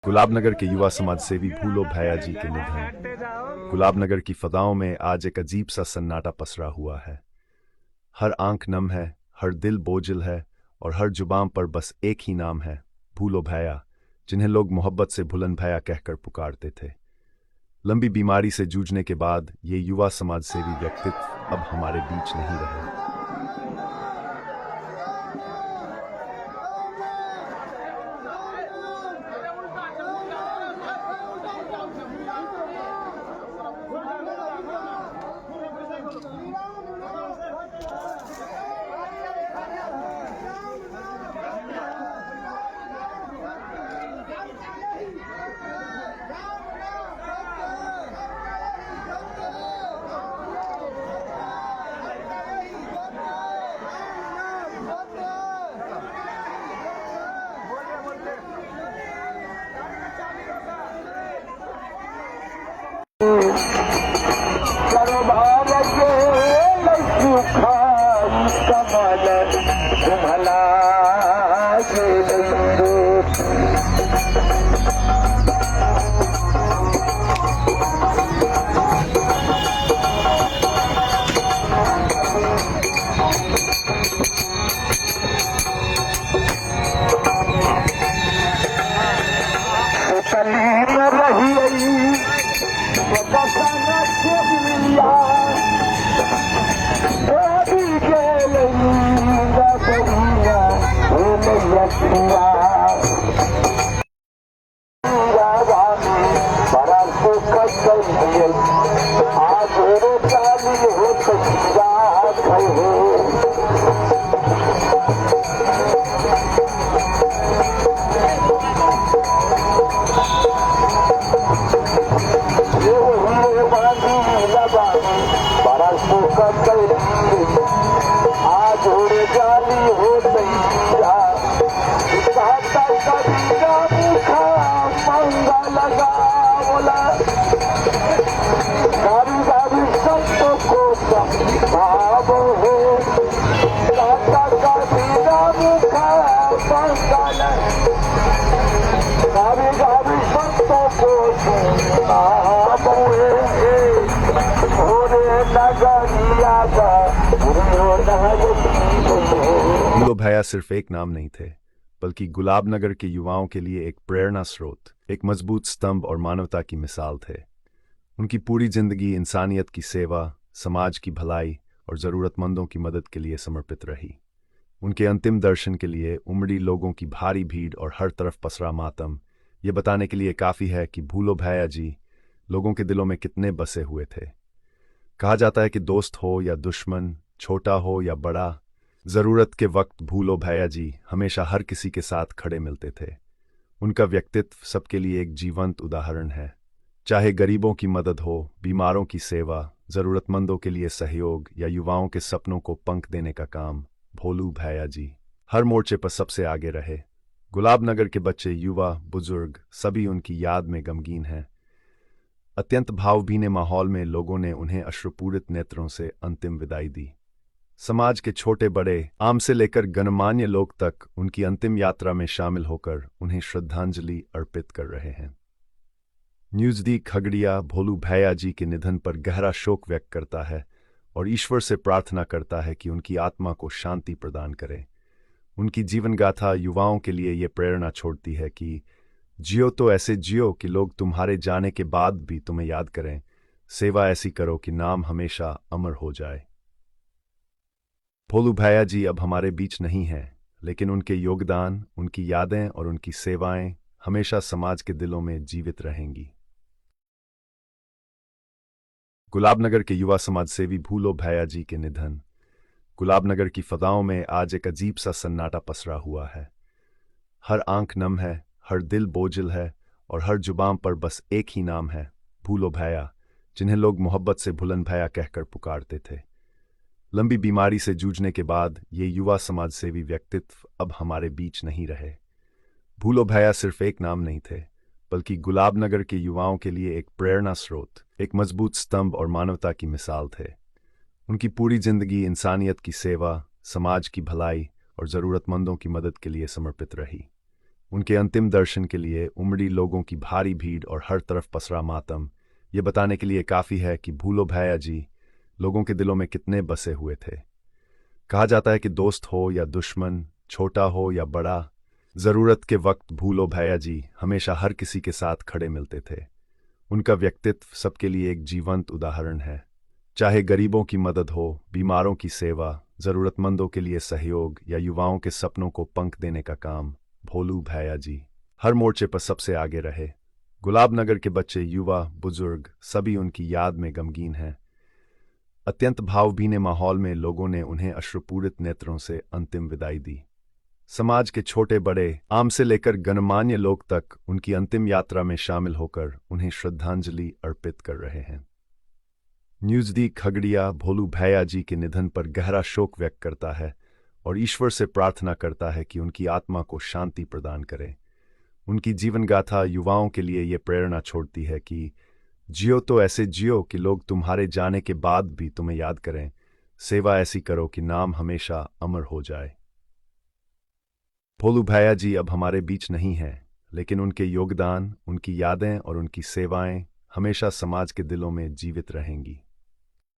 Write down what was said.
गुलाबनगर के युवा समाज सेवी भूलो भैया जी के निधन। गुलाबनगर की फदाओं में आज एक अजीब सा सन्नाटा पसरा हुआ है। हर आंख नम है, हर दिल बोझिल है और हर जुबान पर बस एक ही नाम है, भूलो भैया, जिन्हें लोग मोहब्बत से भुलन भैया कहकर पुकारते थे। लंबी बीमारी से जूझने के बाद ये युवा समाज सेवी व्यक्तित्व अब हमारे बीच नहीं रहे। भूलो भैया सिर्फ एक नाम नहीं थे, बल्कि गुलाबनगर के युवाओं के लिए एक प्रेरणा स्रोत, एक मजबूत स्तंभ और मानवता की मिसाल थे। उनकी पूरी जिंदगी इंसानियत की सेवा, समाज की भलाई और ज़रूरतमंदों की मदद के लिए समर्पित रही। उनके अंतिम दर्शन के लिए उमड़ी लोगों की भारी भीड़ और हर तरफ पसरा मातम ये बताने के लिए काफ़ी है कि भूलो भैया जी लोगों के दिलों में कितने बसे हुए थे। कहा जाता है कि दोस्त हो या दुश्मन, छोटा हो या बड़ा, ज़रूरत के वक्त भूलो भैया जी हमेशा हर किसी के साथ खड़े मिलते थे। उनका व्यक्तित्व सबके लिए एक जीवंत उदाहरण है। चाहे गरीबों की मदद हो, बीमारों की सेवा, ज़रूरतमंदों के लिए सहयोग या युवाओं के सपनों को पंख देने का काम, भोलू भैया जी हर मोर्चे पर सबसे आगे रहे। गुलाबनगर के बच्चे, युवा, बुजुर्ग सभी उनकी याद में गमगीन हैं। अत्यंत भावभीने माहौल में लोगों ने उन्हें अश्रुपूरित नेत्रों से अंतिम विदाई दी। समाज के छोटे बड़े, आम से लेकर गणमान्य लोग तक उनकी अंतिम यात्रा में शामिल होकर उन्हें श्रद्धांजलि अर्पित कर रहे हैं। न्यूज़दीक खगड़िया भोलू भैया जी के निधन पर गहरा शोक व्यक्त करता है और ईश्वर से प्रार्थना करता है कि उनकी आत्मा को शांति प्रदान करे। उनकी जीवन गाथा युवाओं के लिए ये प्रेरणा छोड़ती है कि जियो तो ऐसे जियो कि लोग तुम्हारे जाने के बाद भी तुम्हें याद करें। सेवा ऐसी करो कि नाम हमेशा अमर हो जाए। भोलू भैया जी अब हमारे बीच नहीं हैं, लेकिन उनके योगदान, उनकी यादें और उनकी सेवाएं हमेशा समाज के दिलों में जीवित रहेंगी। गुलाबनगर के युवा समाज सेवी भूलो भैया जी के निधन। गुलाबनगर की फदाओं में आज एक अजीब सा सन्नाटा पसरा हुआ है। हर आंख नम है, हर दिल बोझिल है और हर जुबान पर बस एक ही नाम है, भूलो भैया, जिन्हें लोग मोहब्बत से भुलन भैया कहकर पुकारते थे। लंबी बीमारी से जूझने के बाद ये युवा समाज सेवी व्यक्तित्व अब हमारे बीच नहीं रहे। भूलो भैया सिर्फ एक नाम नहीं थे, बल्कि गुलाबनगर के युवाओं के लिए एक प्रेरणा स्रोत, एक मजबूत स्तंभ और मानवता की मिसाल थे। उनकी पूरी जिंदगी इंसानियत की सेवा, समाज की भलाई और ज़रूरतमंदों की मदद के लिए समर्पित रही। उनके अंतिम दर्शन के लिए उमड़ी लोगों की भारी भीड़ और हर तरफ पसरा मातम ये बताने के लिए काफ़ी है कि भूलो भैया जी लोगों के दिलों में कितने बसे हुए थे। कहा जाता है कि दोस्त हो या दुश्मन, छोटा हो या बड़ा, ज़रूरत के वक्त भूलो भैया जी हमेशा हर किसी के साथ खड़े मिलते थे। उनका व्यक्तित्व सबके लिए एक जीवंत उदाहरण है। चाहे गरीबों की मदद हो, बीमारों की सेवा, ज़रूरतमंदों के लिए सहयोग या युवाओं के सपनों को पंख देने का काम, भोलू भैया जी हर मोर्चे पर सबसे आगे रहे। गुलाब नगर के बच्चे, युवा, बुजुर्ग सभी उनकी याद में गमगीन हैं। अत्यंत भावभीने माहौल में लोगों ने उन्हें अश्रुपूरित नेत्रों से अंतिम विदाई दी। समाज के छोटे बड़े, आम से लेकर गणमान्य लोग तक उनकी अंतिम यात्रा में शामिल होकर उन्हें श्रद्धांजलि अर्पित कर रहे हैं। न्यूज़दीक खगड़िया भोलू भैया जी के निधन पर गहरा शोक व्यक्त करता है और ईश्वर से प्रार्थना करता है कि उनकी आत्मा को शांति प्रदान करे। उनकी जीवन गाथा युवाओं के लिए ये प्रेरणा छोड़ती है कि जियो तो ऐसे जियो कि लोग तुम्हारे जाने के बाद भी तुम्हें याद करें। सेवा ऐसी करो कि नाम हमेशा अमर हो जाए। भोलू भैया जी अब हमारे बीच नहीं हैं, लेकिन उनके योगदान, उनकी यादें और उनकी सेवाएं हमेशा समाज के दिलों में जीवित रहेंगी।